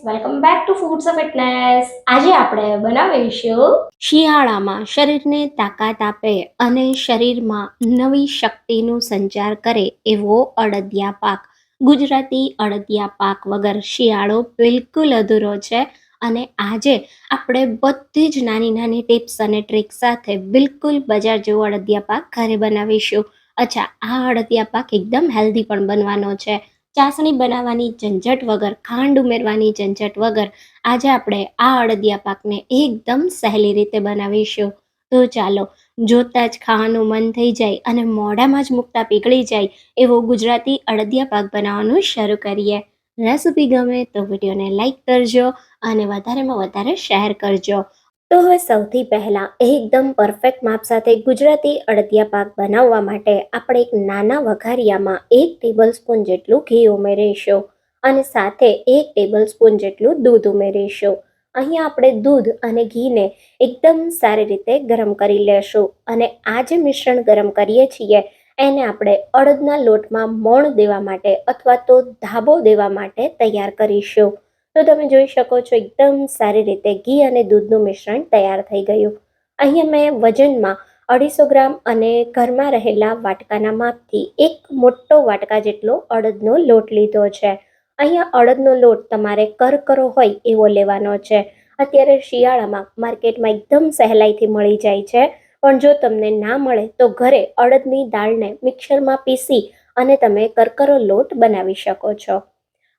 Welcome back to foods of fitness. આજે આપણે બનાવીશું શિયાળામાં શરીરને તાકાત આપે અને શરીરમાં નવી શક્તિનું સંચાર કરે એવો અડદિયા પાક. ગુજરાતી અડદિયા પાક વગર શિયાળો બિલકુલ અધૂરો છે. અને આજે આપણે બધી જ નાની નાની ટિપ્સ અને ટ્રિક્સ સાથે બિલકુલ બજાર જેવો અડદિયા પાક ઘરે બનાવીશું. અચ્છા, આ અડદિયા પાક એકદમ હેલ્ધી પણ બનવાનો છે. ચાસણી બનાવવાની ઝંઝટ વગર, ખાંડ ઉમેરવાની ઝંઝટ વગર આજે આપણે આ અડદિયા પાકને એકદમ સહેલી રીતે બનાવીશું. તો ચાલો, જોતાં જ ખાવાનું મન થઈ જાય અને મોઢામાં જ મૂકતા પીગળી જાય એવો ગુજરાતી અડદિયા પાક બનાવવાનું શરૂ કરીએ. રેસિપી ગમે તો વિડીયોને લાઈક કરજો અને વધારેમાં વધારે શેર કરજો. તો હવે સૌથી પહેલાં એકદમ પરફેક્ટ માપ સાથે ગુજરાતી અડદિયા પાક બનાવવા માટે આપણે એક નાના વઘારિયામાં 1 ટેબલ સ્પૂન જેટલું ઘી ઉમેરીશું અને સાથે 1 ટેબલ સ્પૂન જેટલું દૂધ ઉમેરીશું. અહીંયા આપણે દૂધ અને ઘીને એકદમ સારી રીતે ગરમ કરી લેશું અને આ જે મિશ્રણ ગરમ કરીએ છીએ એને આપણે અડદના લોટમાં મોણ દેવા માટે અથવા તો ધાબો દેવા માટે તૈયાર કરીશું. તો તમે જોઈ શકો છો એકદમ સારી રીતે ઘી અને દૂધનું મિશ્રણ તૈયાર થઈ ગયું. અહીંયા મેં વજનમાં 250 ગ્રામ અને ઘરમાં રહેલા વાટકાના માપથી 1 મોટો વાટકા જેટલો અડદનો લોટ લીધો છે. અહીંયા અડદનો લોટ તમારે કરકરો હોય એવો લેવાનો છે. અત્યારે શિયાળામાં માર્કેટમાં એકદમ સહેલાઈથી મળી જાય છે, પણ જો તમને ના મળે તો ઘરે અડદની દાળને મિક્સરમાં પીસી અને તમે કરકરો લોટ બનાવી શકો છો.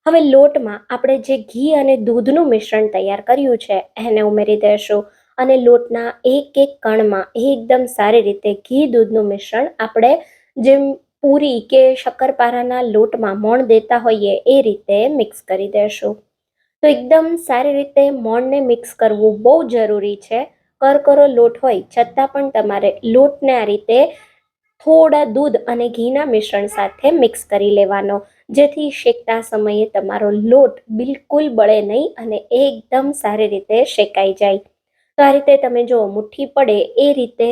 હવે લોટમાં આપણે જે ઘી અને દૂધનું મિશ્રણ તૈયાર કર્યું છે એને ઉમેરી દઈશું અને લોટના એક એક કણમાં એકદમ સારી રીતે ઘી દૂધનું મિશ્રણ આપણે જેમ પૂરી કે શક્કરપારાના લોટમાં મોણ દેતા હોઈએ એ રીતે મિક્સ કરી દઈશું. તો એકદમ સારી રીતે મોણને મિક્સ કરવું બહુ જરૂરી છે. કરકરો લોટ હોય છતાં પણ તમારે લોટને આ રીતે થોડા દૂધ અને ઘીના મિશ્રણ સાથે મિક્સ કરી લેવાનો, જેથી શેકતા સમયે તમારો લોટ બિલકુલ બળે નહીં અને એકદમ સારી રીતે શેકાઈ જાય. તો આ રીતે તમે જો મુઠ્ઠી પડે એ રીતે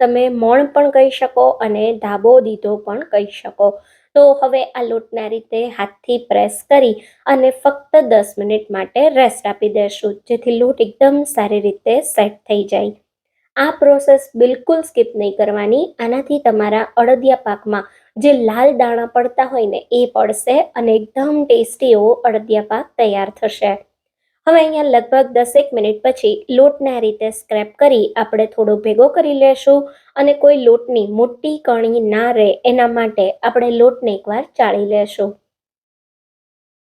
તમે મોણ પણ કહી શકો અને ધાબો દીધો પણ કહી શકો. તો હવે આ લોટને આ રીતે હાથથી પ્રેસ કરી અને ફક્ત 10 મિનિટ માટે રેસ્ટ આપી દેશું, જેથી લોટ એકદમ સારી રીતે સેટ થઈ જાય. આ પ્રોસેસ બિલકુલ સ્કીપ નહીં કરવાની. આનાથી તમારા અડદિયા પાકમાં જે લાલ દાણા પડતા હોય ને એ પડશે અને એકદમ ટેસ્ટી એવો અડદિયા પાક તૈયાર થશે. હવે અહીંયા લગભગ 10 મિનિટ પછી લોટને આ રીતે સ્ક્રેપ કરી આપણે થોડો ભેગો કરી લેશું અને કોઈ લોટની મોટી કણી ના રહે એના માટે આપણે લોટને એકવાર ચાળી લેશું.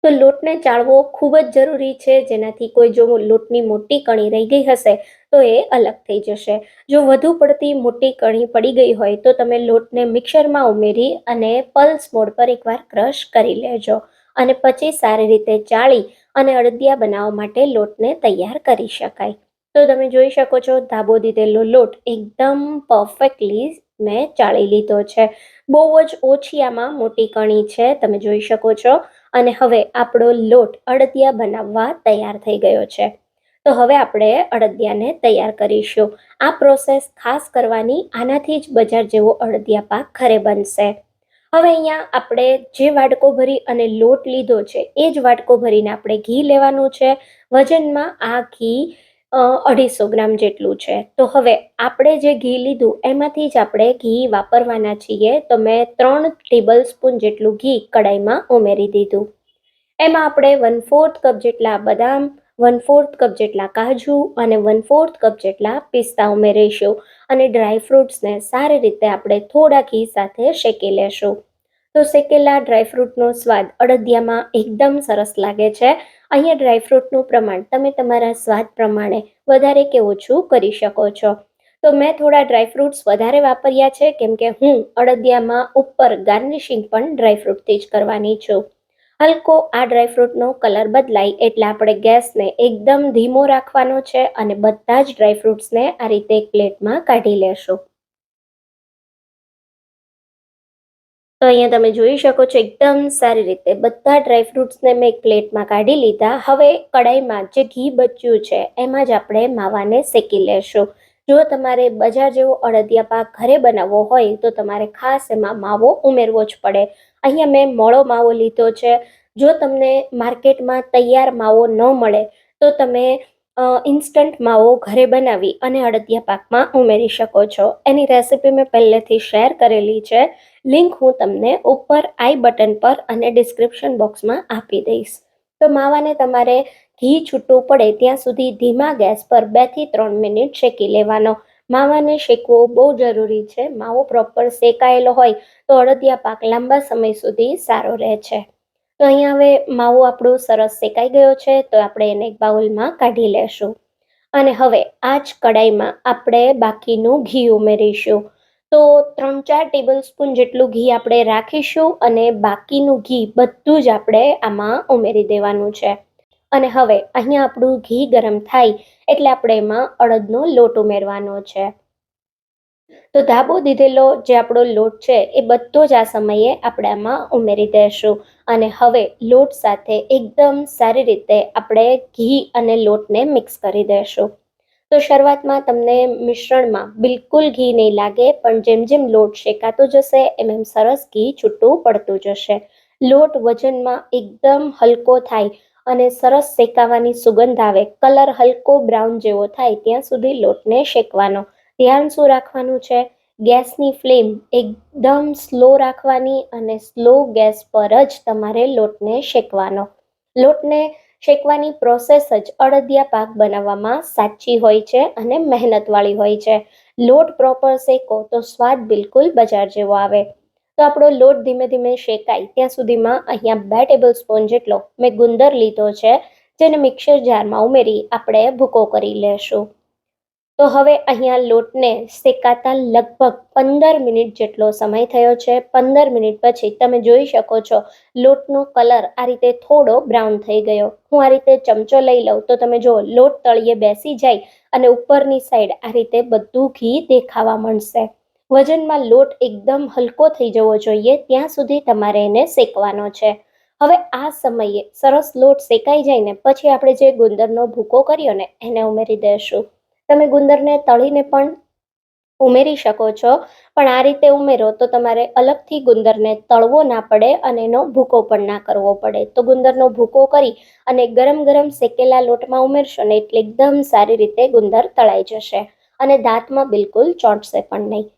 તો લોટને ચાળવો ખૂબ જ જરૂરી છે, જેનાથી કોઈ જો લોટની મોટી કણી રહી ગઈ હશે તો એ અલગ થઈ જશે. જો વધુ પડતી મોટી કણી પડી ગઈ હોય તો તમે લોટને મિક્સરમાં ઉમેરી અને પલ્સ મોડ પર એકવાર ક્રશ કરી લેજો અને પછી સારી રીતે ચાળી અને અડદિયા બનાવવા માટે લોટને તૈયાર કરી શકાય. તો તમે જોઈ શકો છો ધાબો દીધેલો લોટ એકદમ પરફેક્ટલી મેં ચાળી લીધો છે. બહુ જ ઓછી આમાં મોટી કણી છે, તમે જોઈ શકો છો. અને હવે આપણો લોટ અડદિયા બનાવવા તૈયાર થઈ ગયો છે. તો હવે આપણે અડદિયાને તૈયાર કરીશું. આ પ્રોસેસ ખાસ કરવાની, આનાથી જ બજાર જેવો અડદિયા પાક ઘરે બનશે. હવે અહીંયા આપણે જે વાટકો ભરી અને લોટ લીધો છે એ જ વાટકો ભરીને આપણે ઘી લેવાનું છે. વજનમાં આ ઘી 250 ગ્રામ જેટલું છે. તો હવે આપણે જે ઘી લીધું એમાંથી જ આપણે ઘી વાપરવાના છીએ. તો મેં 3 ટેબલ સ્પૂન જેટલું ઘી કડાઈમાં ઉમેરી દીધું. એમાં આપણે 1/4 કપ જેટલા બદામ, 1/4 કપ જેટલા કાજુ અને 1/4 કપ જેટલા પિસ્તા ઉમેરીશું અને ડ્રાયફ્રૂટ્સને સારી રીતે આપણે થોડા ઘી સાથે શેકી લેશું. તો શેકેલા ડ્રાયફ્રૂટનો સ્વાદ અડદિયામાં એકદમ સરસ લાગે છે. અહીંયા ડ્રાયફ્રૂટનું પ્રમાણ તમે તમારા સ્વાદ પ્રમાણે વધારે કે ઓછું કરી શકો છો. તો મેં થોડા ડ્રાયફ્રૂટ્સ વધારે વાપર્યા છે, કેમ કે હું અડદિયામાં ઉપર ગાર્નિશિંગ પણ ડ્રાયફ્રૂટથી જ કરવાની છું. હલકો આ ડ્રાયફ્રૂટનો કલર બદલાય એટલે આપણે ગેસને એકદમ ધીમો રાખવાનો છે અને બધા જ ડ્રાયફ્રૂટ્સને આ રીતે એક પ્લેટમાં કાઢી લેશું. તો અહીંયા તમે જોઈ શકો છો એકદમ સારી રીતે બધા ડ્રાયફ્રૂટ્સને મેં એક પ્લેટમાં કાઢી લીધા. હવે કડાઈમાં જે ઘી બચ્યું છે એમાં જ આપણે માવાને શેકી લેશું. જો તમારે બજાર જેવો અડદિયા પાક ઘરે બનાવવો હોય તો તમારે ખાસ એમાં માવો ઉમેરવો જ પડે. અહીંયા મેં મોળો માવો લીધો છે. જો તમને માર્કેટમાં તૈયાર માવો ન મળે તો તમે ઇન્સ્ટન્ટ માવો ઘરે બનાવી અને અડદિયા પાકમાં ઉમેરી શકો છો. એની રેસિપી મેં પહેલેથી શેર કરેલી છે. લિંક હું તમને ઉપર આઈ બટન પર અને ડિસ્ક્રિપ્શન બોક્સમાં આપી દઈશ. તો માવાને તમારે ઘી છૂટું પડે ત્યાં સુધી ધીમા ગેસ પર 2 થી 3 મિનિટ શેકી લેવાનો. માવાને શેકવો બહુ જરૂરી છે. માવો પ્રોપર શેકાયેલો હોય તો અડદિયા પાક લાંબા સમય સુધી સારો રહે છે. તો અહીંયા હવે માવો આપણો સરસ શેકાઈ ગયો છે, તો આપણે એને એક બાઉલમાં કાઢી લેશું. અને હવે આ જ કડાઈમાં આપણે બાકીનું ઘી ઉમેરીશું. તો 3-4 ટેબલ સ્પૂન જેટલું ઘી આપણે રાખીશું અને બાકીનું ઘી બધું જ આપણે આમાં ઉમેરી દેવાનું છે. અને હવે અહીંયા આપણું ઘી ગરમ થાય એટલે આપણે એમાં અડદનો લોટ ઉમેરવાનો છે. તો ધાબો દીધેલો જે આપણો લોટ છે એ બધો જ આ સમયે આપણે આમાં ઉમેરી દઈશું. અને હવે લોટ સાથે એકદમ સારી રીતે આપણે ઘી અને લોટને મિક્સ કરી દઈશું. તો શરૂઆતમાં તમને મિશ્રણમાં બિલકુલ ઘી નહીં લાગે, પણ જેમ જેમ લોટ શેકાતો જશે એમ સરસ ઘી છૂટું પડતું જશે. લોટ વજનમાં એકદમ હલકો થાય અને સરસ શેકાવાની સુગંધ આવે, કલર હલકો બ્રાઉન જેવો થાય ત્યાં સુધી લોટને શેકવાનો. ધ્યાન શું રાખવાનું છે? ગેસની ફ્લેમ એકદમ સ્લો રાખવાની અને સ્લો ગેસ પર જ તમારે લોટને શેકવાનો. લોટને શેકવાની પ્રોસેસ જ અડદિયા પાક બનાવવામાં સાચી હોય છે અને મહેનતવાળી હોય છે. લોટ પ્રોપર શેકો તો સ્વાદ બિલકુલ બજાર જેવો આવે. તો આપણો લોટ ધીમે ધીમે શેકાય ત્યાં સુધીમાં અહીંયા 2 ટેબલ સ્પૂન જેટલો મેં ગુંદર લીધો છે, જેને મિક્સર જારમાં ઉમેરી આપણે ભૂકો કરી લેશું. તો હવે અહીંયા લોટને શેકાતા લગભગ 15 મિનિટ જેટલો સમય થયો છે. 15 મિનિટ પછી તમે જોઈ શકો છો લોટનો કલર આ રીતે થોડો બ્રાઉન થઈ ગયો. હું આ રીતે ચમચો લઈ લઉં તો તમે જો લોટ તળિયે બેસી જાય અને ઉપરની સાઈડ આ રીતે બધું ઘી દેખાવા માંડશે. વજનમાં લોટ એકદમ હલકો થઈ જવો જોઈએ ત્યાં સુધી તમારે એને શેકવાનો છે. હવે આ સમયે સરસ લોટ શેકાઈ જાય ને પછી આપણે જે ગુંદરનો ભૂકો કર્યો ને એને ઉમેરી દઈશું. તમે ગુંદરને તળીને પણ ઉમેરી શકો છો, પણ આ રીતે ઉમેરો તો તમારે અલગથી ગુંદરને તળવો ના પડે અને એનો ભૂકો પણ ના કરવો પડે. તો ગુંદરનો ભૂકો કરી અને ગરમ ગરમ શેકેલા લોટમાં ઉમેરશો ને એટલે એકદમ સારી રીતે ગુંદર તળાઈ જશે અને દાંતમાં બિલકુલ ચોંટશે પણ નહીં.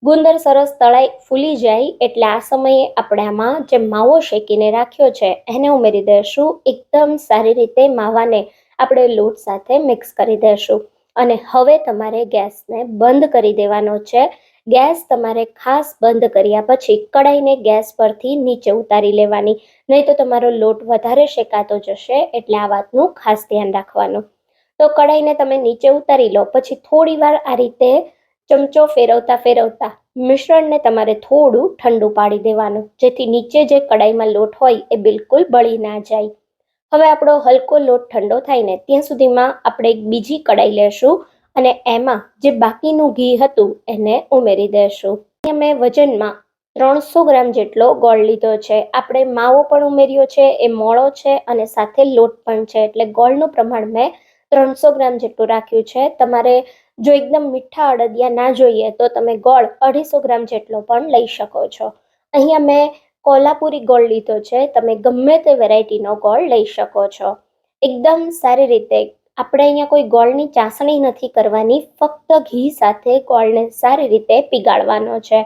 ગુંદર સરસ તળાઈ ફૂલી જાય એટલે આ સમયે આપણે આમાં જે માવો શેકીને રાખ્યો છે એને ઉમેરી દઈશું. એકદમ સારી રીતે માવાને આપણે લોટ સાથે મિક્સ કરી દઈશું. અને હવે તમારે ગેસને બંધ કરી દેવાનો છે. ગેસ તમારે ખાસ બંધ કર્યા પછી કડાઈને ગેસ પરથી નીચે ઉતારી લેવાની, નહીં તો તમારો લોટ વધારે શેકાતો જશે, એટલે આ વાતનું ખાસ ધ્યાન રાખવાનું. તો કડાઈને તમે નીચે ઉતારી લો પછી થોડી વાર આ રીતે ચમચો ફેરવતા ફેરવતા મિશ્રણને તમારે થોડું ઠંડુ પાડી દેવાનું, જેથી નીચે જે કડાઈમાં લોટ હોય એ બિલકુલ બળી ના જાય. હવે આપણો હલકો લોટ ઠંડો થાય ને ત્યાં સુધીમાં આપણે એક બીજી કડાઈ લેશું અને એમાં જે બાકીનું ઘી હતું એને ઉમેરી દઈશું. અહીંયા મેં વજનમાં 300 ગ્રામ જેટલો ગોળ લીધો છે. આપણે માવો પણ ઉમેર્યો છે, એ મોળો છે અને સાથે લોટ પણ છે, એટલે ગોળનું પ્રમાણ મેં 300 ગ્રામ જેટલું રાખ્યું છે. તમારે જો એકદમ મીઠા અડદિયા ના જોઈએ તો તમે ગોળ 250 ગ્રામ જેટલો પણ લઈ શકો છો. અહીંયા મેં કોલ્હાપુરી ગોળ લીધો છે, તમે ગમે તે વેરાયટીનો ગોળ લઈ શકો છો. એકદમ સારી રીતે આપણે અહીંયા કોઈ ગોળની ચાસણી નથી કરવાની, ફક્ત ઘી સાથે ગોળને સારી રીતે પીગાળવાનો છે.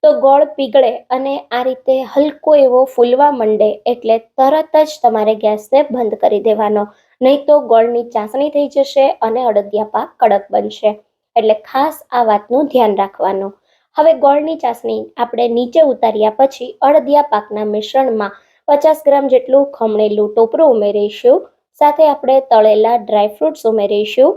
તો ગોળ પીગળે અને આ રીતે હલકો એવો ફૂલવા માંડે એટલે તરત જ તમારે ગેસને બંધ કરી દેવાનો, નહીં તો ગોળની ચાસણી થઈ જશે અને અડદિયા પાક કડક બનશે. એટલે ખાસ આ વાતનું ધ્યાન રાખવાનું. હવે ગોળની ચાસણી આપણે નીચે ઉતાર્યા પછી અડદિયા પાકના મિશ્રણમાં 50 ગ્રામ જેટલું ખમણેલું ટોપરું ઉમેરીશું. સાથે આપણે તળેલા ડ્રાયફ્રૂટ્સ ઉમેરીશું.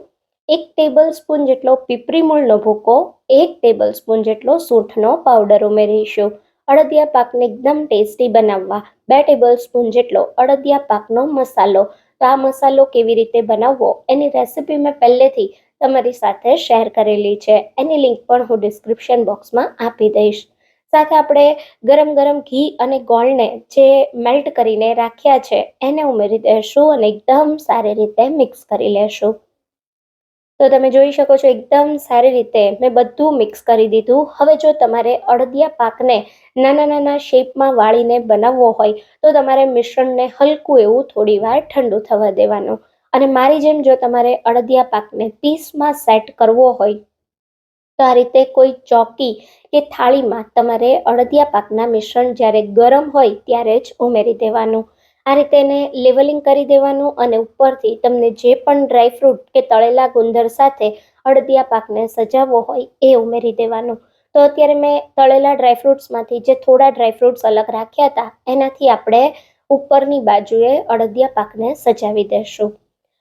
1 ટેબલ સ્પૂન જેટલો પીપરી મૂળનો ભૂકો, 1 ટેબલ સ્પૂન જેટલો સૂંઠનો પાવડર ઉમેરીશું. અડદિયા પાકને એકદમ ટેસ્ટી બનાવવા 2 ટેબલ સ્પૂન જેટલો અડદિયા પાકનો મસાલો. તો આ મસાલો કેવી રીતે બનાવવો એની રેસિપી મેં પહેલેથી તમારી સાથે શેર કરેલી છે, એની લિંક પણ હું ડિસ્ક્રિપ્શન બોક્સમાં આપી દઈશ. સાથે આપણે ગરમ ગરમ ઘી અને ગોળને જે મેલ્ટ કરીને રાખ્યા છે એને ઉમેરી દઈશું અને એકદમ સારી રીતે મિક્સ કરી લેશું. તો તમે જોઈ શકો છો એકદમ સારી રીતે મેં બધું મિક્સ કરી દીધું. હવે જો તમારે અડદિયા પાકને નાના નાના શેપમાં વાળીને બનાવવો હોય તો તમારે મિશ્રણને હલકું એવું થોડી વાર ઠંડુ થવા દેવાનું. અને મારી જેમ જો તમારે અડદિયા પાકને પીસમાં સેટ કરવો હોય તો આ રીતે કોઈ ચોકી કે થાળીમાં તમારે અડદિયા પાકના મિશ્રણ જ્યારે ગરમ હોય ત્યારે જ ઉમેરી દેવાનું. આ રીતે એને લેવલિંગ કરી દેવાનું અને ઉપરથી તમને જે પણ ડ્રાયફ્રૂટ કે તળેલા ગુંદર સાથે અડદિયા પાકને સજાવવો હોય એ ઉમેરી દેવાનું. તો અત્યારે મેં તળેલા ડ્રાયફ્રૂટ્સમાંથી જે થોડા ડ્રાયફ્રૂટ્સ અલગ રાખ્યા હતા એનાથી આપણે ઉપરની બાજુએ અડદિયા પાકને સજાવી દેશું.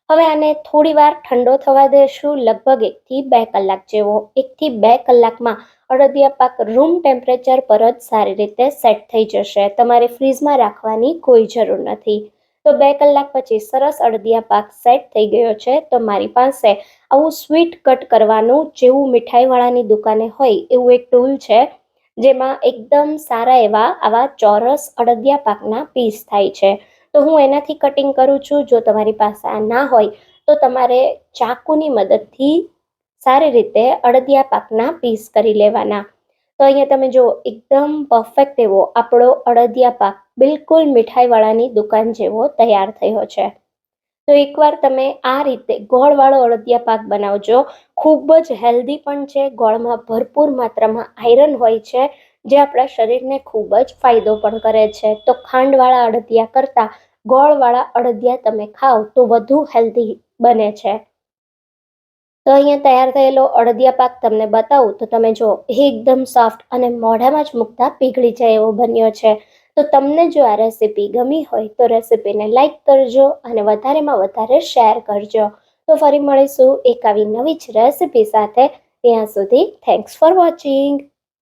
હવે આને થોડી વાર ઠંડો થવા દેશું, લગભગ 1 થી 2 કલાક જેવો. 1 થી 2 કલાકમાં અડદિયા પાક રૂમ ટેમ્પરેચર પર જ સારી રીતે સેટ થઈ જશે. તમારે ફ્રીઝમાં રાખવાની કોઈ જરૂર નથી. તો 2 કલાક પછી સરસ અડદિયા પાક સેટ થઈ ગયો છે. તો મારી પાસે આવું સ્વીટ કટ કરવાનું જેવું મીઠાઈવાળાની દુકાને હોય એવું એક ટૂલ છે, જેમાં એકદમ સારા એવા આવા ચોરસ અડદિયા પાકના પીસ થાય છે. તો હું એનાથી કટિંગ કરું છું. જો તમારી પાસે આ ના હોય તો તમારે ચાકુની મદદથી સારી રીતે અડદિયા પાકના પીસ કરી લેવાના. તો અહીંયા તમે જો એકદમ પરફેક્ટ એવો આપણો અડદિયા પાક બિલકુલ મીઠાઈવાળાની દુકાન જેવો તૈયાર થયો છે. તો એકવાર તમે આ રીતે ગોળવાળો અડદિયા પાક બનાવજો. ખૂબ જ હેલ્ધી પણ છે. ગોળમાં ભરપૂર માત્રામાં આયરન હોય છે, જે આપણા શરીરને ખૂબ જ ફાયદો પણ કરે છે. તો ખાંડવાળા અડદિયા કરતાં ગોળવાળા અડદિયા તમે ખાઓ તો વધુ હેલ્ધી બને છે. તો અહીંયા તૈયાર થયેલો અડદિયા પાક તમને બતાવું તો તમે જો એકદમ સોફ્ટ અને મોઢામાં જ મૂકતા પીગળી જાય એવો બન્યો છે. તો તમને જો આ રેસીપી ગમી હોય તો રેસીપીને લાઈક કરજો અને વધારેમાં વધારે શેર કરજો. તો ફરી મળીશું એક આવી નવી જ રેસીપી સાથે. ત્યાં સુધી થેન્ક્સ ફોર વોચિંગ.